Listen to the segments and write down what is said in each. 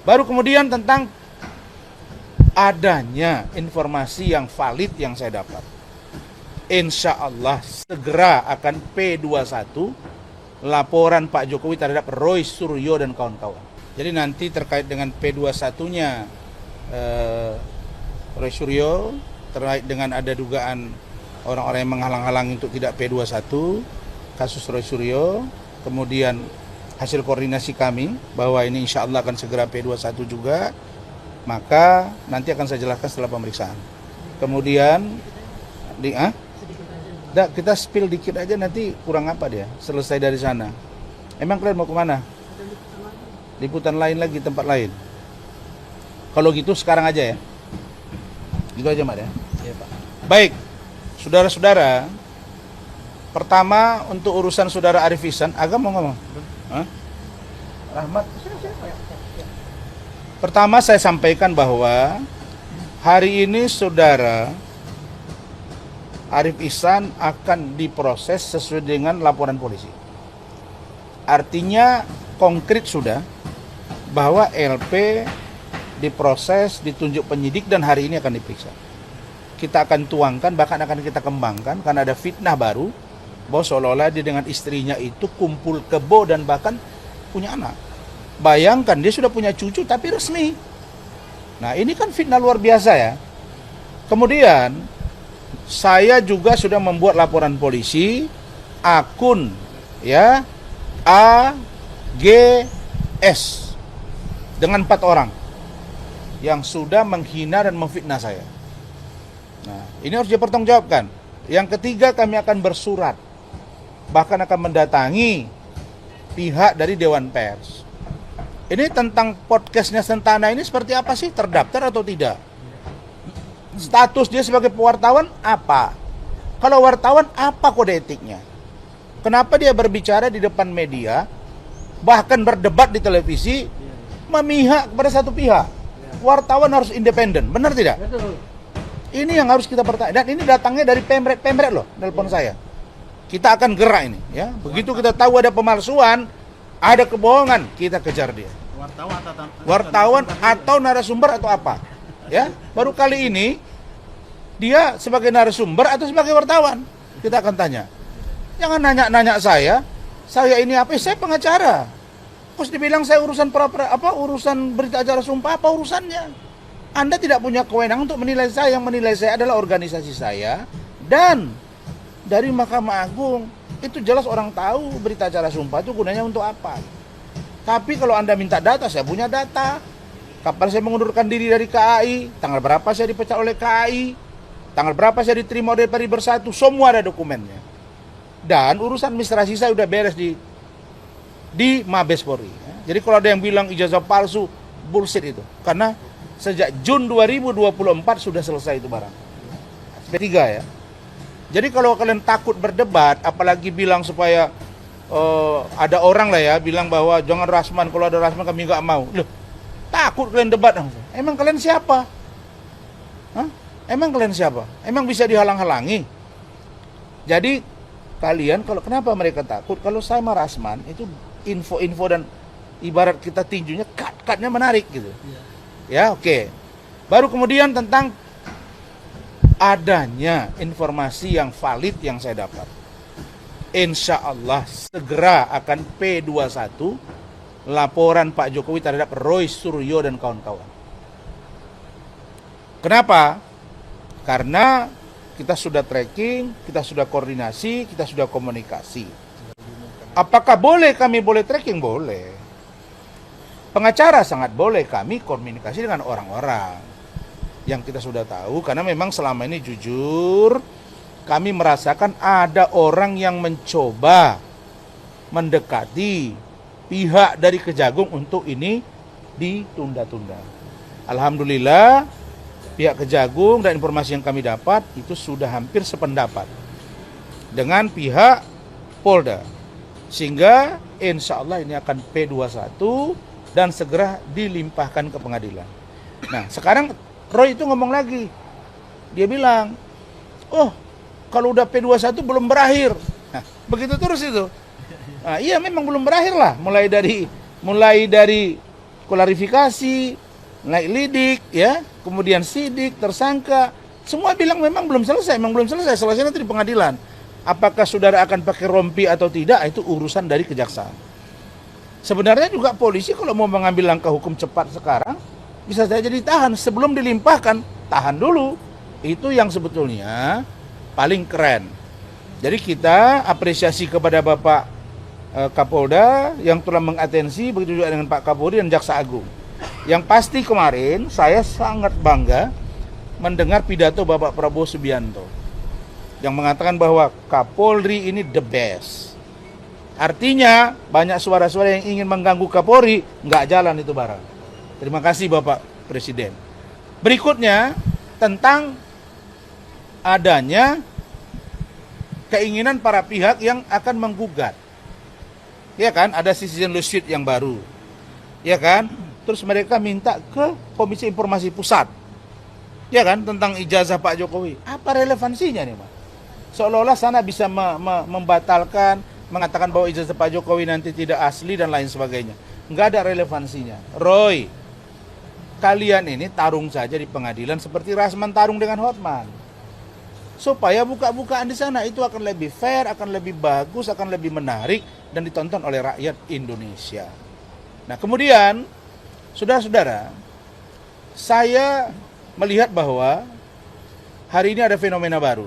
Baru kemudian tentang adanya informasi yang valid yang saya dapat. Insya Allah segera akan P21 laporan Pak Jokowi terhadap Roy Suryo dan kawan-kawan. Jadi nanti terkait dengan P21-nya Roy Suryo, terkait dengan ada dugaan orang-orang yang menghalang-halangi untuk tidak P21, kasus Roy Suryo, kemudian hasil koordinasi kami bahwa ini insya Allah akan segera P21 juga, maka nanti akan saya jelaskan setelah pemeriksaan. Kemudian kita spill dikit aja, nanti kurang apa dia selesai dari sana. Emang kalian mau kemana? Liputan lain lagi, tempat lain. Kalau gitu sekarang aja ya. Gitu aja Mak ya. Iya Pak. Baik, saudara-saudara. Pertama untuk urusan saudara Arif Ihsan, Agam mau ngomong? Rahmat. Pertama saya sampaikan bahwa hari ini saudara Arif Ihsan akan diproses sesuai dengan laporan polisi. Artinya konkret sudah bahwa LP diproses, ditunjuk penyidik dan hari ini akan diperiksa. Kita akan tuangkan, bahkan akan kita kembangkan karena ada fitnah baru bahwa seolah-olah dia dengan istrinya itu kumpul kebo dan bahkan punya anak. Bayangkan dia sudah punya cucu tapi resmi. Nah ini kan fitnah luar biasa ya. Kemudian saya juga sudah membuat laporan polisi akun ya AGS dengan 4 orang yang sudah menghina dan memfitnah saya. Nah, ini harus dipertanggungjawabkan. Yang ketiga, kami akan bersurat, bahkan akan mendatangi pihak dari Dewan Pers. Ini tentang podcastnya Sentana ini seperti apa sih? Terdaftar atau tidak? Status dia sebagai wartawan apa? Kalau wartawan apa kode etiknya? Kenapa dia berbicara di depan media, bahkan berdebat di televisi, memihak kepada satu pihak? Wartawan harus independen, benar tidak? Betul. Ini yang harus kita bertanya. Dan ini datangnya dari pemret loh, nelpon saya. Kita akan gerak ini, ya. Begitu kita tahu ada pemalsuan, ada kebohongan, kita kejar dia. Wartawan atau narasumber atau apa? Ya, baru kali ini dia sebagai narasumber atau sebagai wartawan. Kita akan tanya. Jangan nanya saya ini apa? Saya pengacara. Terus dibilang saya urusan urusan berita acara sumpah, apa urusannya? Anda tidak punya kewenangan untuk menilai saya. Yang menilai saya adalah organisasi saya dan dari Mahkamah Agung. Itu jelas orang tahu berita acara sumpah itu gunanya untuk apa. Tapi kalau Anda minta data, saya punya data. Kapan saya mengundurkan diri dari KAI, tanggal berapa saya dipecat oleh KAI, tanggal berapa saya diterima oleh Peri Bersatu, semua ada dokumennya. Dan urusan administrasi saya udah beres di Mabes Polri. Jadi kalau ada yang bilang ijazah palsu, bullshit itu. Karena sejak Juni 2024 sudah selesai itu barang. P3 ya. Jadi kalau kalian takut berdebat, apalagi bilang supaya ada orang lah ya bilang bahwa jangan Rasman, kalau ada Rasman kami nggak mau. Loh, takut kalian debat? Emang kalian siapa? Emang kalian siapa? Emang bisa dihalang-halangi? Jadi kalian kenapa mereka takut? Kalau saya sama Rasman itu info-info dan ibarat kita tinjunya cut-cutnya menarik gitu. Ya oke. Baru kemudian tentang adanya informasi yang valid yang saya dapat. Insya Allah segera akan P21 laporan Pak Jokowi terhadap Roy Suryo dan kawan-kawan. Kenapa? Karena kita sudah tracking, kita sudah koordinasi, kita sudah komunikasi. Apakah kami boleh tracking? Boleh. Pengacara sangat boleh kami komunikasi dengan orang-orang yang kita sudah tahu, karena memang selama ini jujur kami merasakan ada orang yang mencoba mendekati pihak dari Kejagung untuk ini ditunda-tunda. Alhamdulillah pihak Kejagung dan informasi yang kami dapat itu sudah hampir sependapat dengan pihak Polda, sehingga insya Allah ini akan P21 dan segera dilimpahkan ke pengadilan. Nah sekarang Roy itu ngomong lagi, dia bilang, oh kalau udah P21 belum berakhir. Nah, begitu terus itu. Nah, iya memang belum berakhir lah, mulai dari klarifikasi, naik lidik, ya, kemudian sidik, tersangka, semua bilang memang belum selesai, selesai nanti di pengadilan. Apakah saudara akan pakai rompi atau tidak, itu urusan dari kejaksaan. Sebenarnya juga polisi kalau mau mengambil langkah hukum cepat sekarang, bisa saja ditahan sebelum dilimpahkan, tahan dulu. Itu yang sebetulnya paling keren. Jadi kita apresiasi kepada Bapak Kapolda yang telah mengatensi, begitu juga dengan Pak Kapolri dan Jaksa Agung. Yang pasti kemarin saya sangat bangga mendengar pidato Bapak Prabowo Subianto yang mengatakan bahwa Kapolri ini the best. Artinya banyak suara-suara yang ingin mengganggu Kapolri, nggak jalan itu barang. Terima kasih Bapak Presiden. Berikutnya tentang adanya keinginan para pihak yang akan menggugat. Ya kan, ada citizen lawsuit yang baru. Ya kan? Terus mereka minta ke Komisi Informasi Pusat. Ya kan, tentang ijazah Pak Jokowi. Apa relevansinya nih, Pak? Seolah-olah sana bisa membatalkan, mengatakan bahwa ijazah Pak Jokowi nanti tidak asli dan lain sebagainya. Nggak ada relevansinya. Roy, kalian ini tarung saja di pengadilan seperti Rasman tarung dengan Hotman. Supaya buka-bukaan di sana itu akan lebih fair, akan lebih bagus, akan lebih menarik dan ditonton oleh rakyat Indonesia. Nah, kemudian saudara-saudara, saya melihat bahwa hari ini ada fenomena baru.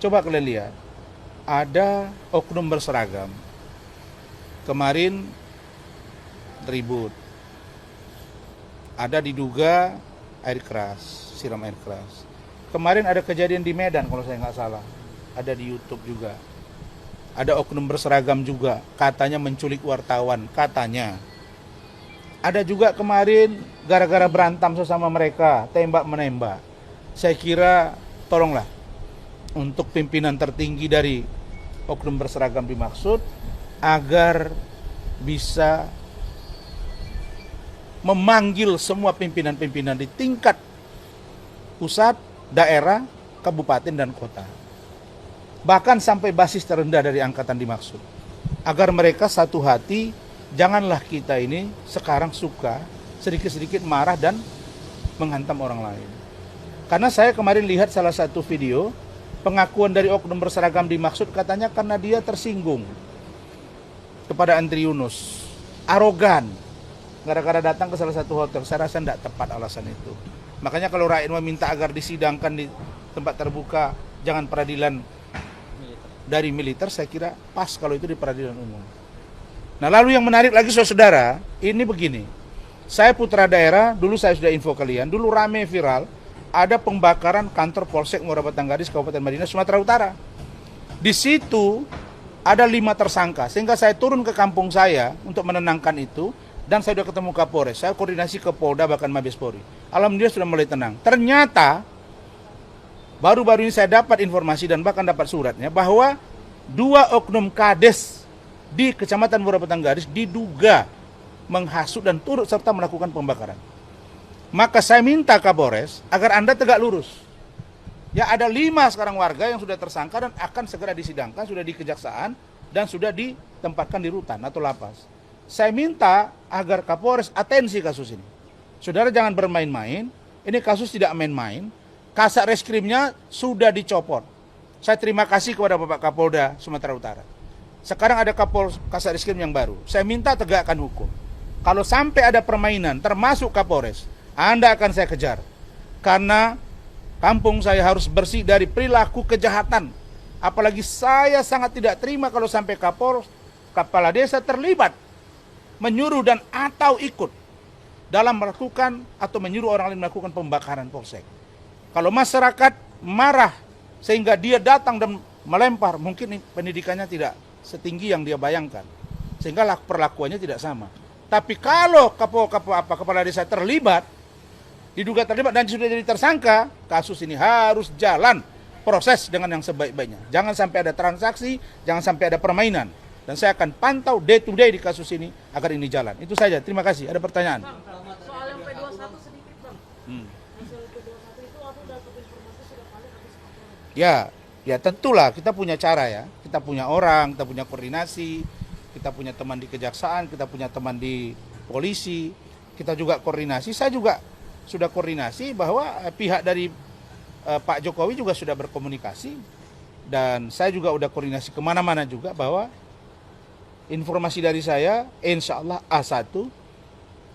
Coba kalian lihat. Ada oknum berseragam. Kemarin ribut. Ada diduga air keras, siram air keras. Kemarin ada kejadian di Medan kalau saya nggak salah. Ada di YouTube juga. Ada oknum berseragam juga, katanya menculik wartawan, katanya. Ada juga kemarin gara-gara berantem sesama mereka, tembak-menembak. Saya kira tolonglah untuk pimpinan tertinggi dari oknum berseragam dimaksud agar bisa memanggil semua pimpinan-pimpinan di tingkat pusat, daerah, kabupaten, dan kota. Bahkan sampai basis terendah dari angkatan dimaksud. Agar mereka satu hati, janganlah kita ini sekarang suka sedikit-sedikit marah dan menghantam orang lain. Karena saya kemarin lihat salah satu video, pengakuan dari oknum berseragam dimaksud katanya karena dia tersinggung kepada Andri Yunus. Arogan. Gara-gara datang ke salah satu hotel, saya rasa tidak tepat alasan itu. Makanya kalau rakyat meminta agar disidangkan di tempat terbuka, jangan peradilan dari militer, saya kira pas kalau itu di peradilan umum. Nah, lalu yang menarik lagi saudara, ini begini. Saya putra daerah, dulu saya sudah info kalian, dulu rame viral, ada pembakaran kantor Polsek Muara Batang Gadis, Kabupaten Madinah, Sumatera Utara. Di situ ada 5 tersangka, sehingga saya turun ke kampung saya untuk menenangkan itu, dan saya sudah ketemu Kapolres, saya koordinasi ke Polda bahkan Mabes Polri. Alhamdulillah sudah mulai tenang. Ternyata baru-baru ini saya dapat informasi dan bahkan dapat suratnya bahwa 2 oknum kades di Kecamatan Muara Batang Gadis diduga menghasut dan turut serta melakukan pembakaran. Maka saya minta Kapolres agar Anda tegak lurus. Ya, ada 5 sekarang warga yang sudah tersangka dan akan segera disidangkan, sudah di kejaksaan dan sudah ditempatkan di rutan atau lapas. Saya minta agar Kapolres atensi kasus ini. Saudara jangan bermain-main, ini kasus tidak main-main. Kasat Reskrimnya sudah dicopot. Saya terima kasih kepada Bapak Kapolda Sumatera Utara. Sekarang ada Kasat Reskrim yang baru. Saya minta tegakkan hukum. Kalau sampai ada permainan, termasuk Kapolres, Anda akan saya kejar. Karena kampung saya harus bersih dari perilaku kejahatan. Apalagi saya sangat tidak terima kalau sampai kepala desa terlibat, menyuruh dan atau ikut dalam melakukan atau menyuruh orang lain melakukan pembakaran polsek. Kalau masyarakat marah sehingga dia datang dan melempar, mungkin pendidikannya tidak setinggi yang dia bayangkan, sehingga perlakuannya tidak sama. Tapi kalau kepala desa terlibat, diduga terlibat dan sudah jadi tersangka, kasus ini harus jalan proses dengan yang sebaik-baiknya. Jangan sampai ada transaksi, jangan sampai ada permainan. Dan saya akan pantau day to day di kasus ini agar ini jalan. Itu saja. Terima kasih. Ada pertanyaan? Bang, soal yang P21 sedikit, Bang. Hasil P21 itu aku dapat informasi sudah paling habis kapan? Ya tentulah kita punya cara ya. Kita punya orang, kita punya koordinasi. kita punya teman di kejaksaan, kita punya teman di polisi, kita juga koordinasi. Saya juga sudah koordinasi bahwa pihak dari Pak Jokowi juga sudah berkomunikasi, dan saya juga udah koordinasi kemana-mana juga bahwa informasi dari saya, insya Allah A1,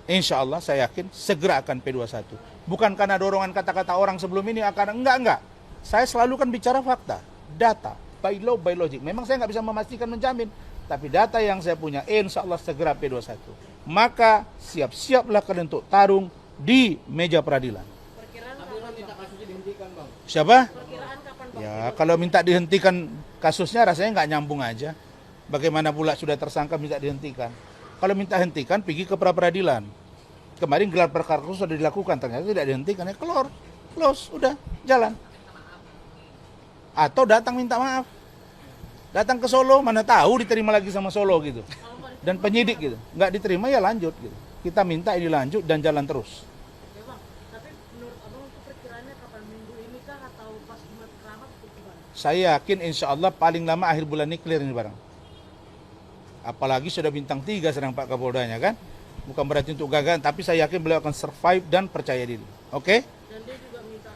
insya Allah saya yakin segera akan P21. Bukan karena dorongan kata-kata orang sebelum ini akan enggak. Saya selalu kan bicara fakta, data, by law, by logic. Memang saya nggak bisa memastikan, menjamin, tapi data yang saya punya, insya Allah segera P21. Maka siap-siaplah kalian untuk tarung di meja peradilan. Perkiraan kapan, Bang? Siapa? Perkiraan kapan, Bang? Ya, kalau minta dihentikan kasusnya rasanya nggak nyambung aja. Bagaimana pula sudah tersangka minta dihentikan? Kalau minta hentikan, pergi ke pra-peradilan. Kemarin gelar perkara sudah dilakukan, ternyata tidak dihentikan, ya keluar, close, udah, jalan. Atau datang minta maaf. Datang ke Solo, mana tahu diterima lagi sama Solo gitu. Dan penyidik gitu, nggak diterima ya lanjut gitu. Kita minta ini lanjut dan jalan terus. Ya, Bang. Tapi menurut Abang itu perkiraannya kapan, minggu ini kah atau pas Jumat Keramat atau gimana? Saya yakin insya Allah paling lama akhir bulan ini clear ini barang. Apalagi sudah bintang 3 sedang Pak Kapoldanya kan. Bukan berarti untuk gagal, tapi saya yakin beliau akan survive dan percaya diri. Oke? Dan dia juga minta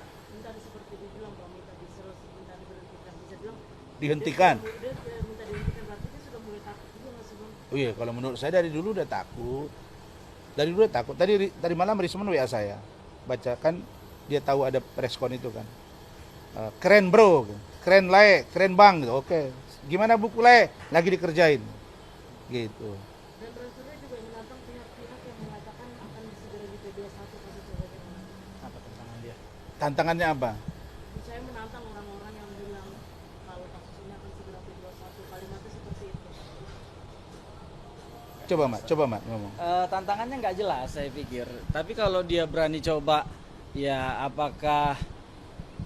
seperti dibilang, Bang, minta diberhentikan. Bisa bilang Dihentikan. dia minta dihentikan, berarti dia sudah mulai takut juga nggak sih, Bang? Oh iya, kalau menurut saya dari dulu udah takut. Dari dulu udah takut. Tadi malam Risman WA saya. Baca kan dia tahu ada preskon itu kan. Keren bro, keren Le, keren bang gitu. Oke. Gimana buku Le? Lagi dikerjain. Gitu. Dan Rasulnya juga menantang pihak-pihak yang mengatakan akan segera di P21 kasus bagaimana. Apa tantangan dia? Tantangannya apa? Saya menantang orang-orang yang bilang kalau kasus ini akan segera P21, kalimatnya seperti itu. Coba Mat ngomong. Tantangannya nggak jelas saya pikir. Tapi kalau dia berani coba, ya apakah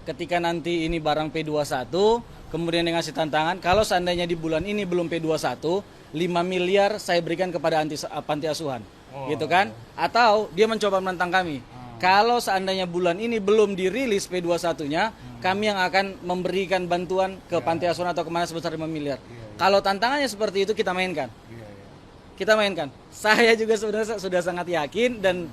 ketika nanti ini barang P21, kemudian dia ngasih tantangan, kalau seandainya di bulan ini belum P21, 5 miliar saya berikan kepada panti asuhan. Gitu kan? Atau dia mencoba menantang kami. Kalau seandainya bulan ini belum dirilis P21-nya, kami yang akan memberikan bantuan ke panti asuhan atau kemana sebesar 5 miliar. Kalau tantangannya seperti itu, kita mainkan. Kita mainkan. Saya juga sebenarnya sudah sangat yakin dan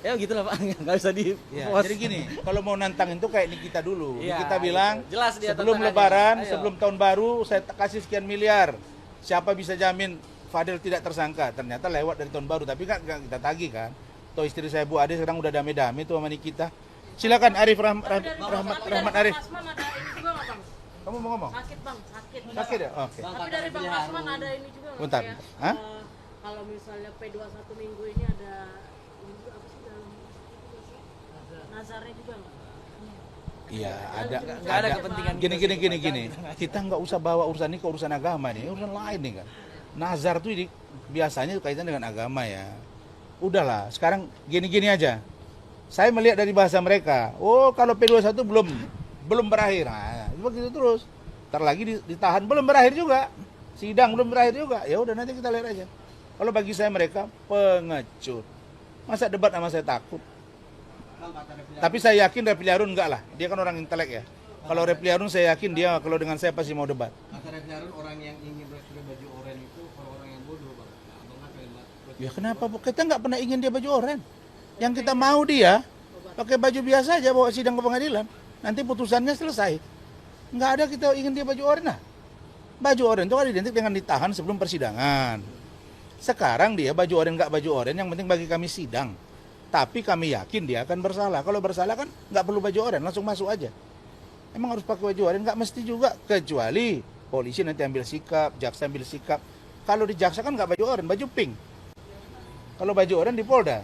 ya gitulah Pak, nggak bisa di Ya, jadi gini, kalau mau nantang itu kayak Nikita dulu. Iya, Nikita bilang, gitu. Jelas dia sebelum tantangannya. lebaran, Ayo. sebelum tahun baru, saya kasih sekian miliar. Siapa bisa jamin Fadel tidak tersangka? Ternyata lewat dari tahun baru, tapi kan nggak kita tagih kan. Toh istri saya Bu Ade sekarang udah damai-damai tuh sama Nikita. Silakan Arif Rahmat Arif. Asman ada ini juga nggak, Bang? Kamu mau ngomong? Sakit, Bang, sakit. Sakit ya? Oke. Tapi dari Bang Asman ada ini juga nggak? Bentar. Kayak, Hah? kalau misalnya P21 minggu ini ada ini juga apa sih dalam nazarnya juga nggak? Iya, ada. Nggak ada kepentingan Gini. Kita nggak usah bawa urusan ini ke urusan agama nih, urusan lain nih kan. Nazar tuh biasanya kaitan dengan agama ya. Udahlah, sekarang gini aja. Saya melihat dari bahasa mereka, oh kalau P21 belum berakhir. Nah, begitu terus. Ntar lagi ditahan belum berakhir juga. Sidang belum berakhir juga. Ya udah nanti kita lihat aja. Kalau bagi saya mereka pengecut. Masa debat sama saya takut. Tapi saya yakin Refli Harun enggak lah. Dia kan orang intelek ya. Kalau Refli Harun saya yakin dia kalau dengan saya pasti mau debat. Kata Refli Harun, orang yang ingin pakai baju oranye itu orang-orang yang bodoh, Bang. Nah, Abang kan kalimat. Ya kenapa Bu? Kita nggak pernah ingin dia baju oranye. Yang kita mau dia pakai baju biasa aja bawa sidang ke pengadilan. Nanti putusannya selesai. Nggak ada kita ingin dia baju oranye. Nah, baju oranye itu kan identik dengan ditahan sebelum persidangan. Sekarang dia baju oranye nggak baju oranye, yang penting bagi kami sidang. Tapi kami yakin dia akan bersalah. Kalau bersalah kan nggak perlu baju oranye, langsung masuk aja. Emang harus pakai baju oranye? Nggak mesti juga, kecuali polisi nanti ambil sikap, jaksa ambil sikap. Kalau di jaksa kan nggak baju oranye, baju pink. Kalau baju oranye di Polda,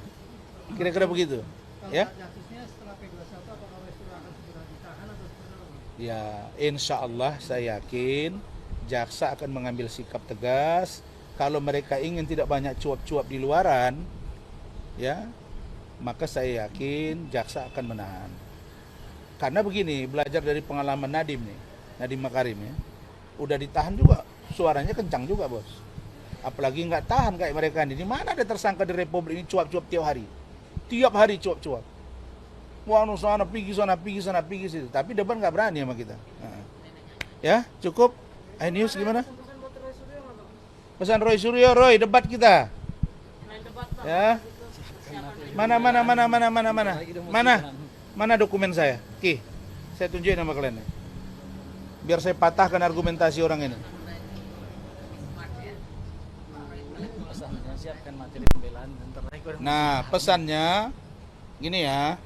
kira-kira begitu. Ya? Kasusnya setelah P21 apakah Westura akan segera ditahan atau seperti apa? Ya, insya Allah saya yakin jaksa akan mengambil sikap tegas. Kalau mereka ingin tidak banyak cuap-cuap di luaran, ya, maka saya yakin jaksa akan menahan. Karena begini, belajar dari pengalaman Nadiem nih, Nadiem Makarim ya, udah ditahan juga, suaranya kencang juga bos. Apalagi nggak tahan kayak mereka ini. Di mana ada tersangka di Republik ini cuap-cuap tiap hari? Tiap hari cuap-cuap. Wah, sana pergi situ. Tapi depan nggak berani sama kita. Nah. Ya, cukup. News gimana? Pesan buat Roy Suryo nggak, Bang? Pesan Roy Suryo, Roy, debat kita. Main debat Bang. Ya. Persiapan Mana dokumen saya? Ki, saya tunjukin sama kalian nih. Biar saya patahkan argumentasi orang ini. Siapkan materi pembelaan bentar lagi gua- Nah, pesannya gini ya.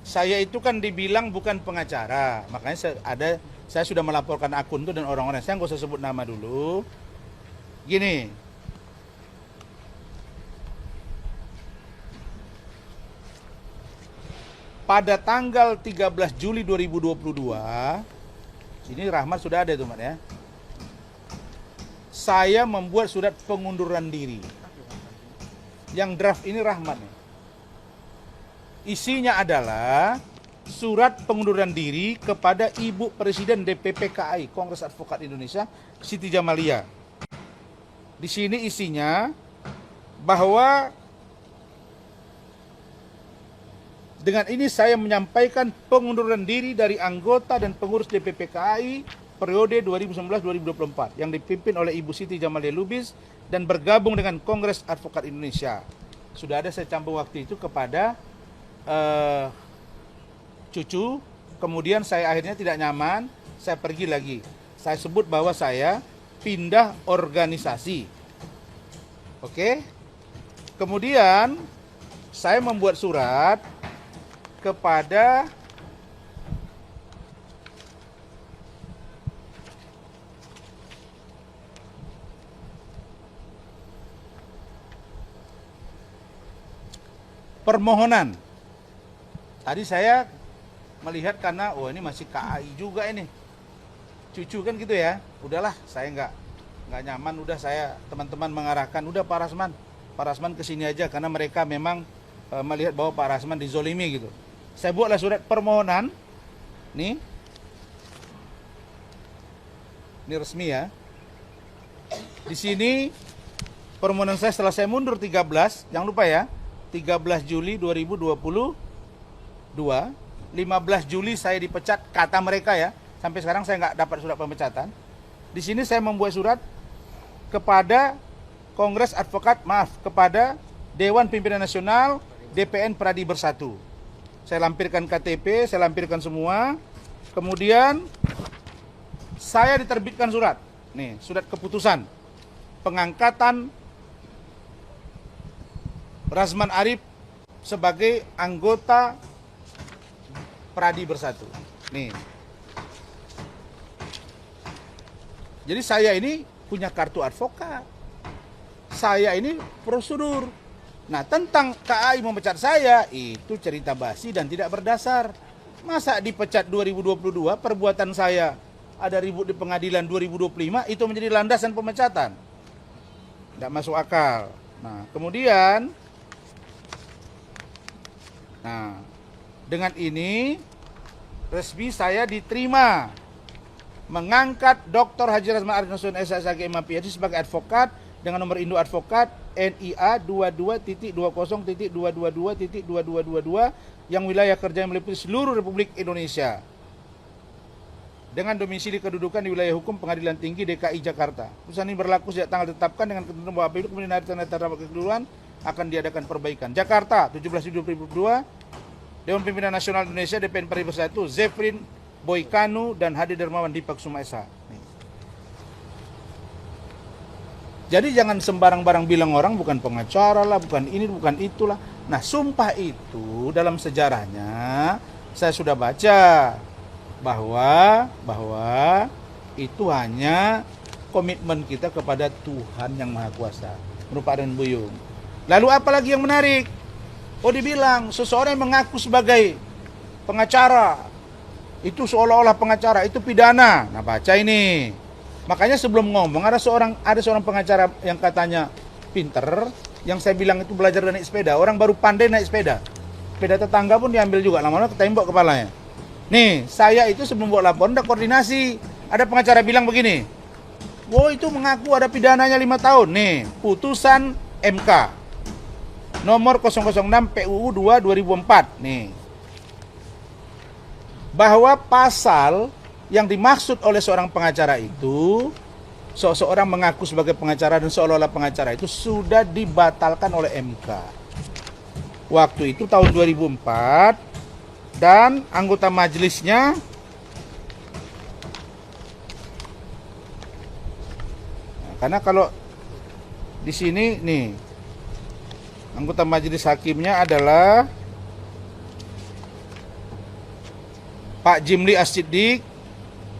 Saya itu kan dibilang bukan pengacara. Makanya saya sudah melaporkan akun itu dan orang-orang. Saya nggak usah sebut nama dulu. Gini. Pada tanggal 13 Juli 2022, ini Rahmat sudah ada itu, Mat ya. Saya membuat surat pengunduran diri. Yang draft ini Rahmat nih. Isinya adalah surat pengunduran diri kepada Ibu Presiden DPP KAI, Kongres Advokat Indonesia, Siti Jamalia. Di sini isinya bahwa dengan ini saya menyampaikan pengunduran diri dari anggota dan pengurus DPP KAI periode 2019-2024 yang dipimpin oleh Ibu Siti Jamalia Lubis dan bergabung dengan Kongres Advokat Indonesia. Sudah ada saya campur waktu itu kepada cucu, kemudian saya akhirnya tidak nyaman, saya pergi lagi. Saya sebut bahwa saya pindah organisasi. Oke? Kemudian saya membuat surat kepada permohonan. Tadi saya melihat karena ini masih KAI juga ini. Cucu kan gitu ya. Udahlah, saya nggak nyaman, udah saya teman-teman mengarahkan, udah Pak Rasman kesini aja karena mereka memang melihat bahwa Pak Rasman dizolimi gitu. Saya buatlah surat permohonan. Nih. Ini resmi ya. Di sini permohonan saya setelah saya mundur 13, jangan lupa ya. 13 Juli 2022, 15 Juli saya dipecat kata mereka ya. Sampai sekarang saya nggak dapat surat pemecatan. Di sini saya membuat surat kepada Kongres Advokat, kepada Dewan Pimpinan Nasional DPN Pradi Bersatu. Saya lampirkan KTP, saya lampirkan semua. Kemudian saya diterbitkan surat. Nih, surat keputusan pengangkatan Rasman Arif sebagai anggota Pradi Bersatu. Nih. Jadi saya ini punya kartu advokat. Saya ini prosedur. Nah, tentang KAI memecat saya, itu cerita basi dan tidak berdasar. Masa dipecat 2022, perbuatan saya ada ribut di pengadilan 2025, itu menjadi landasan pemecatan. Tidak masuk akal. Nah, kemudian dengan ini resmi saya diterima mengangkat Dr. Haji Rasman Arif Nasution SSAG MPHD sebagai advokat dengan nomor induk advokat NIA 22.20.222.2222 yang wilayah kerjanya meliputi seluruh Republik Indonesia dengan domisili kedudukan di wilayah hukum Pengadilan Tinggi DKI Jakarta. Putusan ini berlaku sejak tanggal ditetapkan dengan ketentuan bahwa apabila kemudian hari tanda rapat keseluruhan akan diadakan perbaikan. Jakarta, 17 Juli 2022, Dewan Pimpinan Nasional Indonesia DPN Pradi Bersatu, Zefrin Boykanu dan Hadi Darmawan Dipak Suma SH. Jadi jangan sembarang-barang bilang orang bukan pengacara lah, bukan ini, bukan itulah. Nah, sumpah itu dalam sejarahnya saya sudah baca bahwa itu hanya komitmen kita kepada Tuhan yang Maha Kuasa. Menurut Pak Dan Buyung. Lalu apa lagi yang menarik? Dibilang seseorang yang mengaku sebagai pengacara itu seolah-olah pengacara itu pidana. Nah, baca ini. Makanya sebelum ngomong ada seorang pengacara yang katanya pinter, yang saya bilang itu belajar naik sepeda. Orang baru pandai naik sepeda. Sepeda tetangga pun diambil juga, lama-lama ketembok kepalanya. Nih, saya itu sebelum buat laporan udah koordinasi. Ada pengacara bilang begini. Itu mengaku ada pidananya 5 tahun. Nih, putusan MK nomor 006 PUU 2 2004. Nih. Bahwa pasal yang dimaksud oleh seorang pengacara itu seseorang mengaku sebagai pengacara dan seolah-olah pengacara itu sudah dibatalkan oleh MK. Waktu itu tahun 2004 dan anggota majelisnya karena kalau di sini nih anggota majelis hakimnya adalah Pak Jimli As-Siddiq,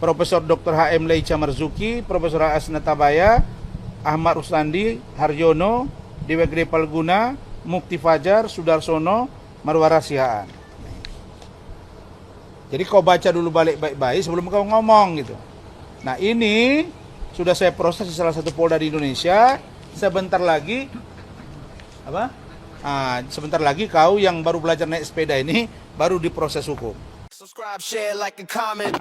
Profesor Dr. H.M. Leica Marzuki, Profesor A.S. Natabaya, Ahmad Ruslandi, Harjono, Dewa Gede Palguna, Mukti Fajar, Sudarsono, Marwara Sihaan. Jadi kau baca dulu balik baik-baik sebelum kau ngomong gitu. Nah ini sudah saya proses di salah satu Polda di Indonesia. Sebentar lagi sebentar lagi kau yang baru belajar naik sepeda ini baru diproses hukum. Subscribe, share, like, and comment.